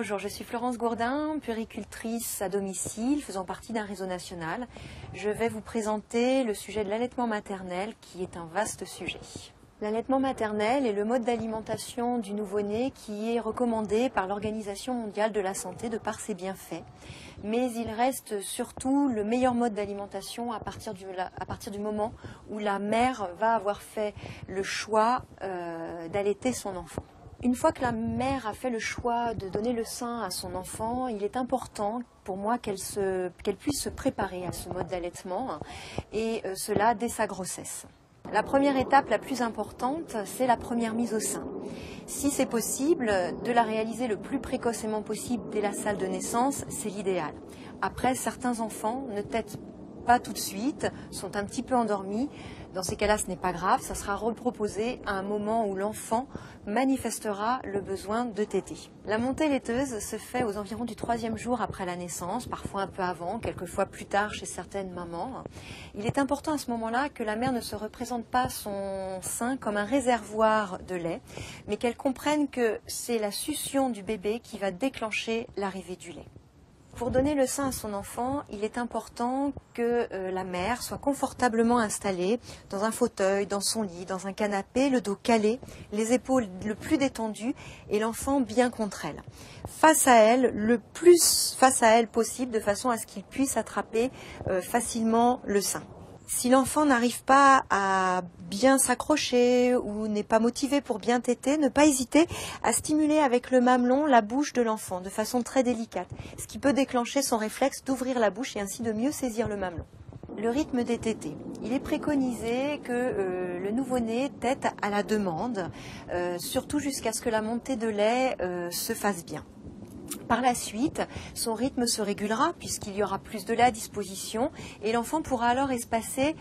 Bonjour, je suis Florence Gourdin, puéricultrice à domicile, faisant partie d'un réseau national. Je vais vous présenter le sujet de l'allaitement maternel, qui est un vaste sujet. L'allaitement maternel est le mode d'alimentation du nouveau-né qui est recommandé par l'Organisation mondiale de la santé de par ses bienfaits. Mais il reste surtout le meilleur mode d'alimentation à partir du moment où la mère va avoir fait le choix d'allaiter son enfant. Une fois que la mère a fait le choix de donner le sein à son enfant, il est important pour moi qu'elle puisse se préparer à ce mode d'allaitement, et cela dès sa grossesse. La première étape la plus importante, c'est la première mise au sein. Si c'est possible, de la réaliser le plus précocement possible dès la salle de naissance, c'est l'idéal. Après, certains enfants ne tètent pas tout de suite, sont un petit peu endormis. Dans ces cas-là, ce n'est pas grave, ça sera reproposé à un moment où l'enfant manifestera le besoin de téter. La montée laiteuse se fait aux environs du 3e jour après la naissance, parfois un peu avant, quelquefois plus tard chez certaines mamans. Il est important à ce moment-là que la mère ne se représente pas son sein comme un réservoir de lait, mais qu'elle comprenne que c'est la succion du bébé qui va déclencher l'arrivée du lait. Pour donner le sein à son enfant, il est important que la mère soit confortablement installée dans un fauteuil, dans son lit, dans un canapé, le dos calé, les épaules le plus détendues et l'enfant bien contre elle. Face à elle, le plus face à elle possible, de façon à ce qu'il puisse attraper facilement le sein. Si l'enfant n'arrive pas à bien s'accrocher ou n'est pas motivé pour bien téter, ne pas hésiter à stimuler avec le mamelon la bouche de l'enfant de façon très délicate, ce qui peut déclencher son réflexe d'ouvrir la bouche et ainsi de mieux saisir le mamelon. Le rythme des tétés. Il est préconisé que le nouveau-né tète à la demande, surtout jusqu'à ce que la montée de lait se fasse bien. Par la suite, son rythme se régulera puisqu'il y aura plus de lait à disposition et l'enfant pourra alors espacer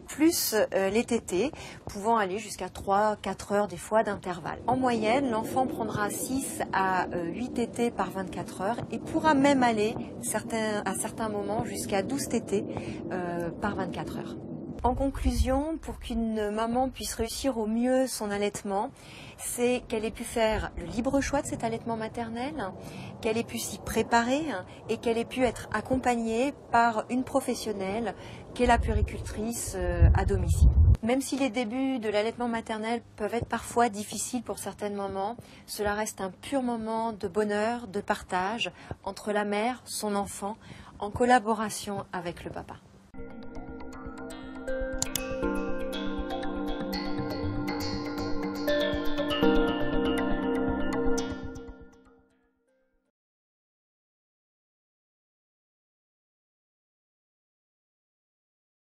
plus les tétés, pouvant aller jusqu'à 3-4 heures des fois d'intervalle. En moyenne, l'enfant prendra 6 à 8 tétés par 24 heures et pourra même aller à certains moments jusqu'à 12 tétés par 24 heures. En conclusion, pour qu'une maman puisse réussir au mieux son allaitement, c'est qu'elle ait pu faire le libre choix de cet allaitement maternel, qu'elle ait pu s'y préparer et qu'elle ait pu être accompagnée par une professionnelle qu'est la puéricultrice à domicile. Même si les débuts de l'allaitement maternel peuvent être parfois difficiles pour certaines mamans, cela reste un pur moment de bonheur, de partage entre la mère, son enfant, en collaboration avec le papa.